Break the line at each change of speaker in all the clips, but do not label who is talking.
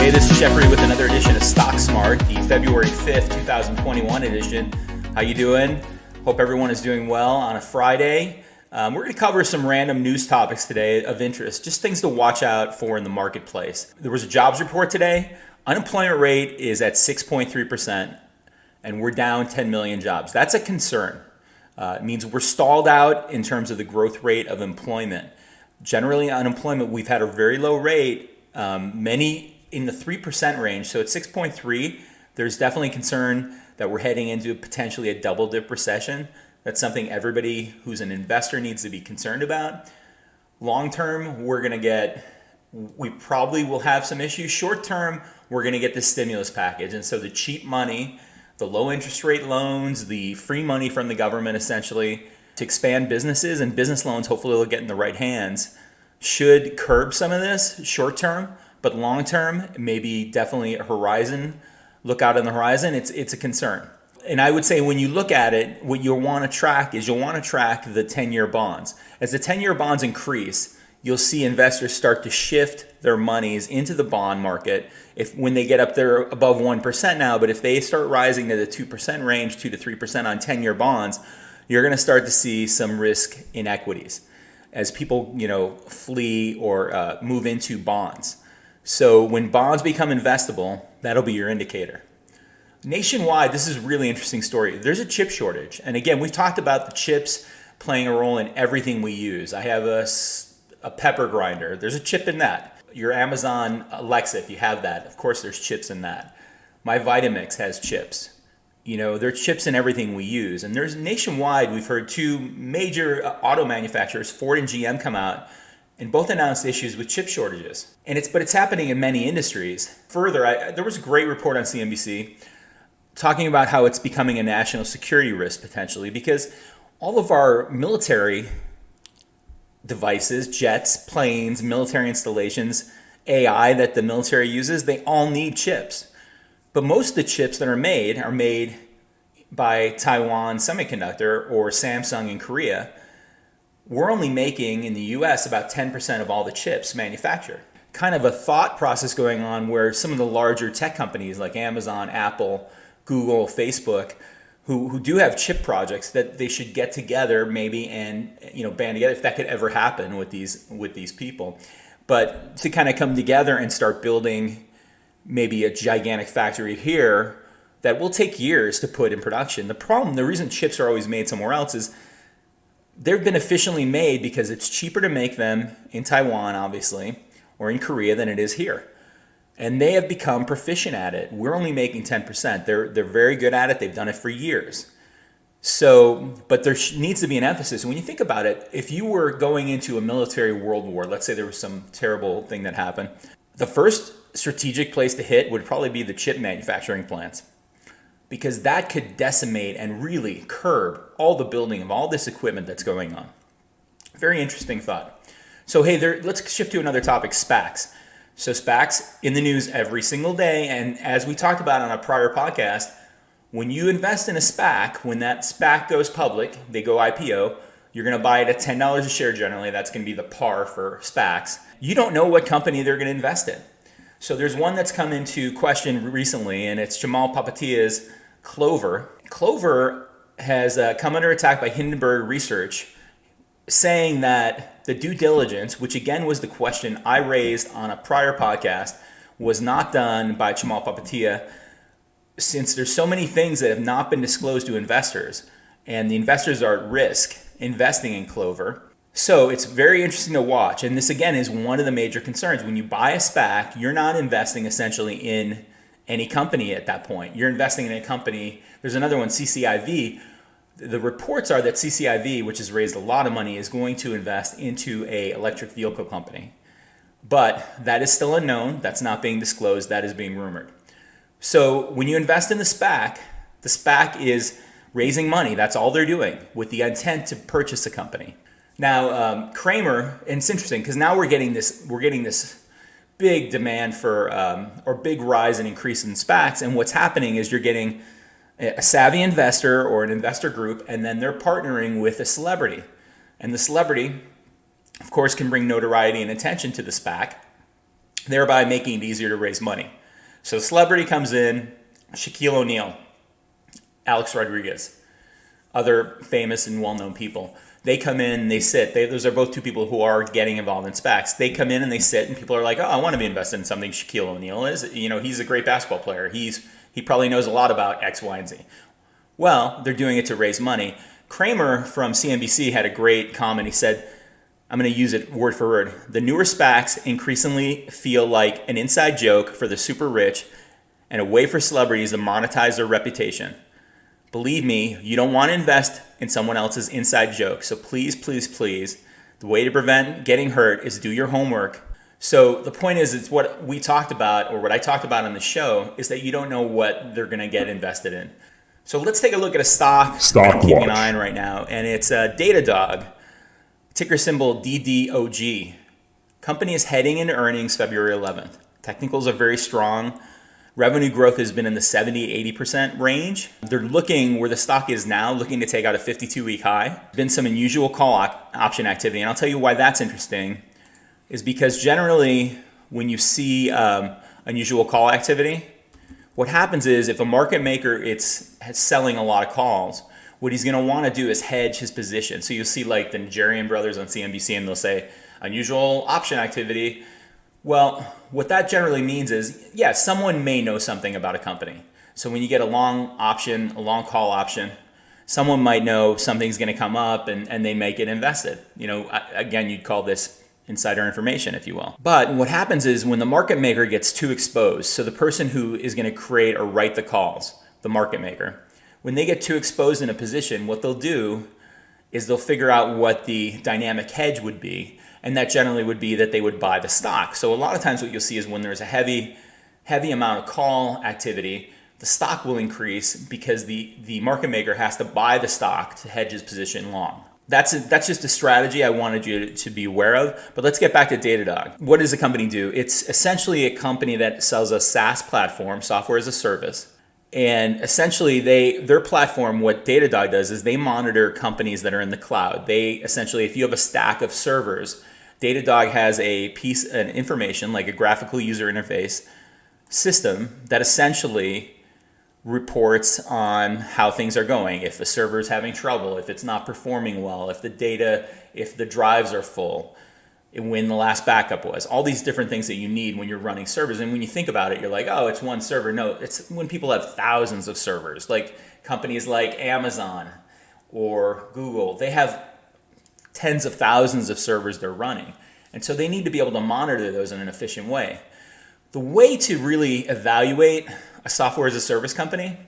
Hey, this is Jeffrey with another edition of Stock Smart, the February 5th, 2021 edition. How you doing? Hope everyone is doing well on a Friday. We're going to cover some random news topics today of interest, just things to watch out for in the marketplace. There was a jobs report today. Unemployment rate is at 6.3%, and we're down 10 million jobs. That's a concern. It means we're stalled out in terms of the growth rate of employment. Generally, unemployment, we've had a very low rate, many in the 3% range. So at 6.3, there's definitely concern that we're heading into potentially a double dip recession. That's something everybody who's an investor needs to be concerned about. Long term, we probably will have some issues. Short term, we're going to get this stimulus package. And so the cheap money, the low interest rate loans, the free money from the government essentially to expand businesses and business loans, hopefully they'll get in the right hands, should curb some of this short term. But long term, maybe definitely a horizon. Look out on the horizon. It's a concern. And I would say when you look at it, what you'll want to track the 10-year bonds. As the 10-year bonds increase, you'll see investors start to shift their monies into the bond market when they get up there above 1% now. But if they start rising to the 2% range, 2 to 3% on 10-year bonds, you're going to start to see some risk in equities as people flee or move into bonds. So when bonds become investable, that'll be your indicator. Nationwide, this is a really interesting story. There's a chip shortage. And again, we've talked about the chips playing a role in everything we use. I have a pepper grinder. There's a chip in that. Your Amazon Alexa, if you have that, of course there's chips in that. My Vitamix has chips. There's chips in everything we use. And there's nationwide, we've heard two major auto manufacturers, Ford and GM, come out and both announced issues with chip shortages. But it's happening in many industries. Further, there was a great report on CNBC talking about how it's becoming a national security risk potentially because all of our military devices, jets, planes, military installations, AI that the military uses, they all need chips. But most of the chips that are made by Taiwan Semiconductor or Samsung in Korea. We're only making in the US about 10% of all the chips manufactured. Kind of a thought process going on where some of the larger tech companies like Amazon, Apple, Google, Facebook, who do have chip projects, that they should get together maybe and band together if that could ever happen with these people. But to kind of come together and start building maybe a gigantic factory here that will take years to put in production. The reason chips are always made somewhere else is they've been efficiently made because it's cheaper to make them in Taiwan, obviously, or in Korea than it is here. And they have become proficient at it. We're only making 10%. They're very good at it. They've done it for years. But there needs to be an emphasis. When you think about it, if you were going into a military world war, let's say there was some terrible thing that happened, the first strategic place to hit would probably be the chip manufacturing plants. Because that could decimate and really curb all the building of all this equipment that's going on. Very interesting thought. So hey, let's shift to another topic, SPACs. So SPACs in the news every single day, and as we talked about on a prior podcast, when you invest in a SPAC, when that SPAC goes public, they go IPO, you're going to buy it at $10 a share generally. That's going to be the par for SPACs. You don't know what company they're going to invest in. So there's one that's come into question recently, and it's Jamal Papatia's Clover. Clover has come under attack by Hindenburg Research, saying that the due diligence, which again was the question I raised on a prior podcast, was not done by Jamal Papatia, since there's so many things that have not been disclosed to investors, and the investors are at risk investing in Clover. So it's very interesting to watch, and this again is one of the major concerns. When you buy a SPAC, you're not investing essentially in any company at that point. You're investing in a company. There's another one, CCIV. The reports are that CCIV, which has raised a lot of money, is going to invest into a electric vehicle company. But that is still unknown. That's not being disclosed. That is being rumored. So when you invest in the SPAC is raising money. That's all they're doing with the intent to purchase a company. Now, Kramer, and it's interesting because now we're getting this big demand for or big rise and increase in SPACs, and what's happening is you're getting a savvy investor or an investor group, and then they're partnering with a celebrity, and the celebrity, of course, can bring notoriety and attention to the SPAC, thereby making it easier to raise money. So celebrity comes in, Shaquille O'Neal, Alex Rodriguez, other famous and well-known people. They come in, they sit. Those are both two people who are getting involved in SPACs. They come in and they sit, and people are like, oh, I want to be invested in something Shaquille O'Neal is. He's a great basketball player. He probably knows a lot about X, Y, and Z. Well, they're doing it to raise money. Kramer from CNBC had a great comment. He said, I'm going to use it word for word. The newer SPACs increasingly feel like an inside joke for the super rich and a way for celebrities to monetize their reputation. Believe me, you don't want to invest in someone else's inside joke. So please, please, please, the way to prevent getting hurt is do your homework. So the point is, it's what we talked about, or what I talked about on the show, is that you don't know what they're going to get invested in. So let's take a look at a stock I'm keeping an eye on right now, and it's Datadog, ticker symbol DDOG. Company is heading into earnings February 11th. Technicals are very strong. Revenue growth has been in the 70-80% range. They're looking, where the stock is now, looking to take out a 52-week high. Been some unusual call option activity, and I'll tell you why that's interesting, is because generally when you see unusual call activity, what happens is if a market maker is selling a lot of calls, what he's going to want to do is hedge his position. So you'll see like the Nigerian brothers on CNBC, and they'll say unusual option activity. Well, what that generally means is, yeah, someone may know something about a company. So when you get a long option, a long call option, someone might know something's going to come up, and they may get invested. Again, you'd call this insider information, if you will. But what happens is when the market maker gets too exposed, so the person who is going to create or write the calls, the market maker, when they get too exposed in a position, what they'll do is they'll figure out what the dynamic hedge would be. And that generally would be that they would buy the stock. So a lot of times what you'll see is when there's a heavy amount of call activity, the stock will increase because the market maker has to buy the stock to hedge his position long. That's just a strategy I wanted you to be aware of. But let's get back to Datadog. What does the company do? It's essentially a company that sells a SaaS platform, software as a service. And essentially, their platform, what Datadog does is they monitor companies that are in the cloud. They essentially, if you have a stack of servers, Datadog has an information, like a graphical user interface system, that essentially reports on how things are going. If the server is having trouble, if it's not performing well, if the drives are full, when the last backup was, all these different things that you need when you're running servers. And when you think about it, you're like, oh, it's one server. No, it's when people have thousands of servers, like companies like Amazon or Google. They have tens of thousands of servers they're running. And so they need to be able to monitor those in an efficient way. The way to really evaluate a software as a service company,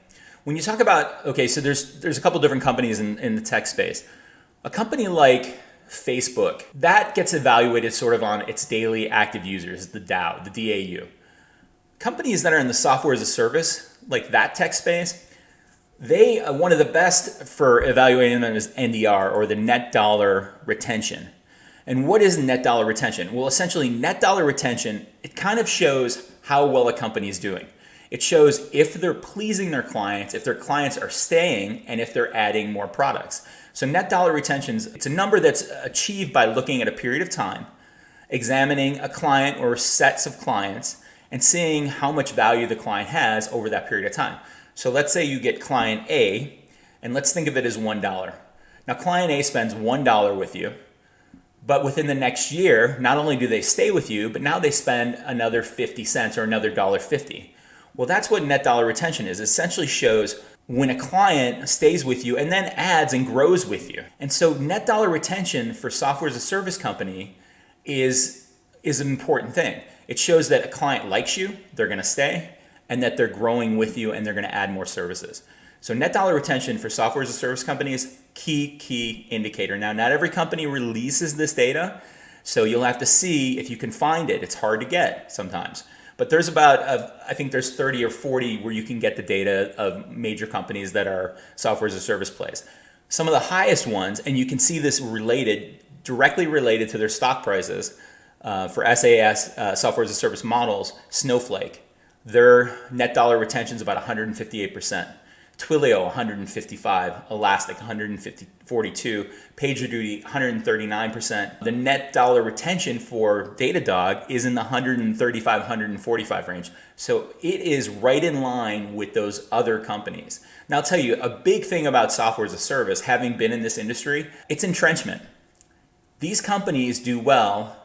when you talk about, okay, so there's a couple different companies in the tech space. A company like Facebook, that gets evaluated sort of on its daily active users, the DAU, the DAU. Companies that are in the software as a service, like that tech space, one of the best for evaluating them is NDR, or the net dollar retention. And what is net dollar retention? Well, essentially net dollar retention, it kind of shows how well a company is doing. It shows if they're pleasing their clients, if their clients are staying, and if they're adding more products. So net dollar retention, it's a number that's achieved by looking at a period of time, examining a client or sets of clients, and seeing how much value the client has over that period of time. So let's say you get client A, and let's think of it as $1. Now client A spends $1 with you, but within the next year, not only do they stay with you, but now they spend another 50 cents or another $1.50. Well, that's what net dollar retention is. It essentially shows when a client stays with you and then adds and grows with you. And so net dollar retention for software as a service company is an important thing. It shows that a client likes you, they're going to stay, and that they're growing with you and they're going to add more services. So net dollar retention for software as a service company is key indicator. Now, not every company releases this data, so you'll have to see if you can find it. It's hard to get sometimes. But there's I think there's 30 or 40 where you can get the data of major companies that are software as a service plays. Some of the highest ones, and you can see this directly related to their stock prices for SaaS, software as a service models, Snowflake. Their net dollar retention is about 158%. Twilio 155, Elastic 142, PagerDuty 139%. The net dollar retention for Datadog is in the 135, 145 range. So it is right in line with those other companies. Now I'll tell you, a big thing about software as a service, having been in this industry, it's entrenchment. These companies do well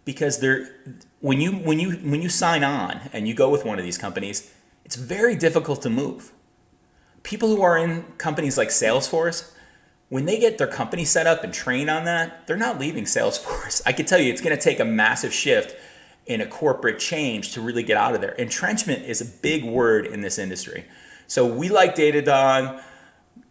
because when you sign on and you go with one of these companies, it's very difficult to move. People who are in companies like Salesforce, when they get their company set up and trained on that, they're not leaving Salesforce. I can tell you it's going to take a massive shift in a corporate change to really get out of there. Entrenchment is a big word in this industry. So we like Datadog.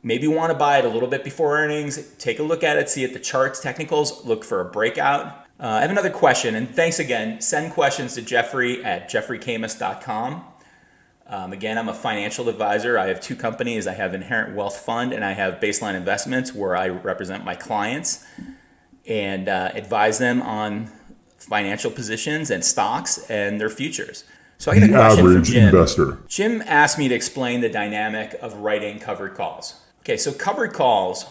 Maybe you want to buy it a little bit before earnings. Take a look at it, see at the charts, technicals, look for a breakout. I have another question, and thanks again. Send questions to Jeffrey@jeffreycamus.com. Again, I'm a financial advisor. I have two companies. I have Inherent Wealth Fund and I have Baseline Investments, where I represent my clients and advise them on financial positions and stocks and their futures. So I got a question from Jim.
Investor.
Jim asked me to explain the dynamic of writing covered calls. Okay, so covered calls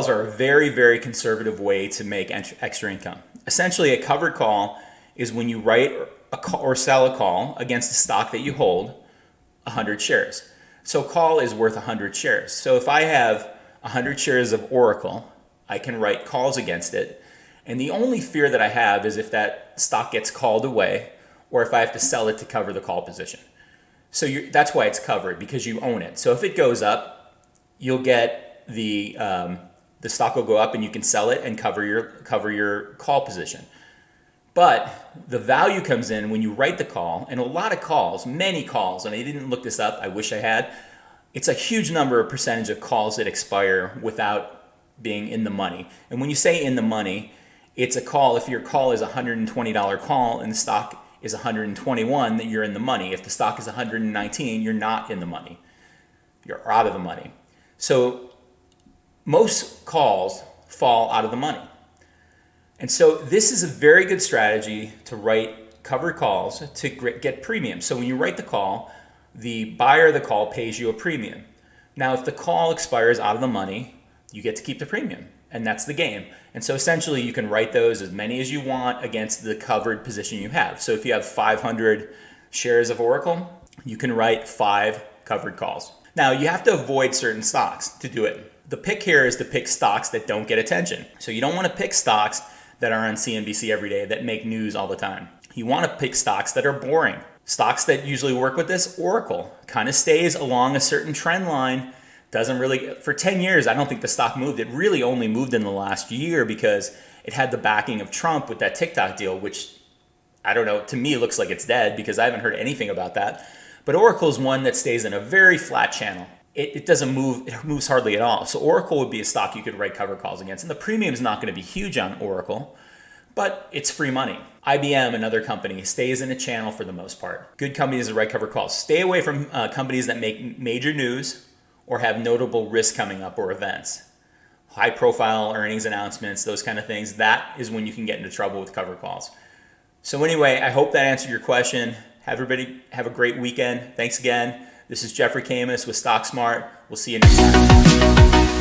are a very, very conservative way to make extra income. Essentially, a covered call is when you write a call or sell a call against a stock that you hold 100 shares. So a call is worth 100 shares. So if I have 100 shares of Oracle, I can write calls against it. And the only fear that I have is if that stock gets called away or if I have to sell it to cover the call position. So that's why it's covered, because you own it. So if it goes up, you'll get the stock will go up and you can sell it and cover your call position. But the value comes in when you write the call, and a lot of calls, many calls, and I didn't look this up, I wish I had, it's a huge percentage of calls that expire without being in the money. And when you say in the money, it's a call, if your call is a $120 call and the stock is 121, then you're in the money. If the stock is 119, you're not in the money. You're out of the money. So most calls fall out of the money. And so this is a very good strategy to write covered calls to get premium. So when you write the call, the buyer of the call pays you a premium. Now, if the call expires out of the money, you get to keep the premium, and that's the game. And so essentially you can write those as many as you want against the covered position you have. So if you have 500 shares of Oracle, you can write 5 covered calls. Now, you have to avoid certain stocks to do it. The pick here is to pick stocks that don't get attention. So you don't want to pick stocks that are on CNBC every day that make news all the time. You want to pick stocks that are boring. Stocks that usually work with this, Oracle, kind of stays along a certain trend line. Doesn't really, for 10 years, I don't think the stock moved. It really only moved in the last year because it had the backing of Trump with that TikTok deal, which, I don't know, to me it looks like it's dead because I haven't heard anything about that. But Oracle is one that stays in a very flat channel. It doesn't move, it moves hardly at all. So Oracle would be a stock you could write cover calls against. And the premium is not going to be huge on Oracle, but it's free money. IBM, another company, stays in a channel for the most part. Good companies to write cover calls. Stay away from companies that make major news or have notable risk coming up or events. High profile earnings announcements, those kind of things. That is when you can get into trouble with cover calls. So anyway, I hope that answered your question. Everybody have a great weekend. Thanks again. This is Jeffrey Camus with StockSmart. We'll see you next time.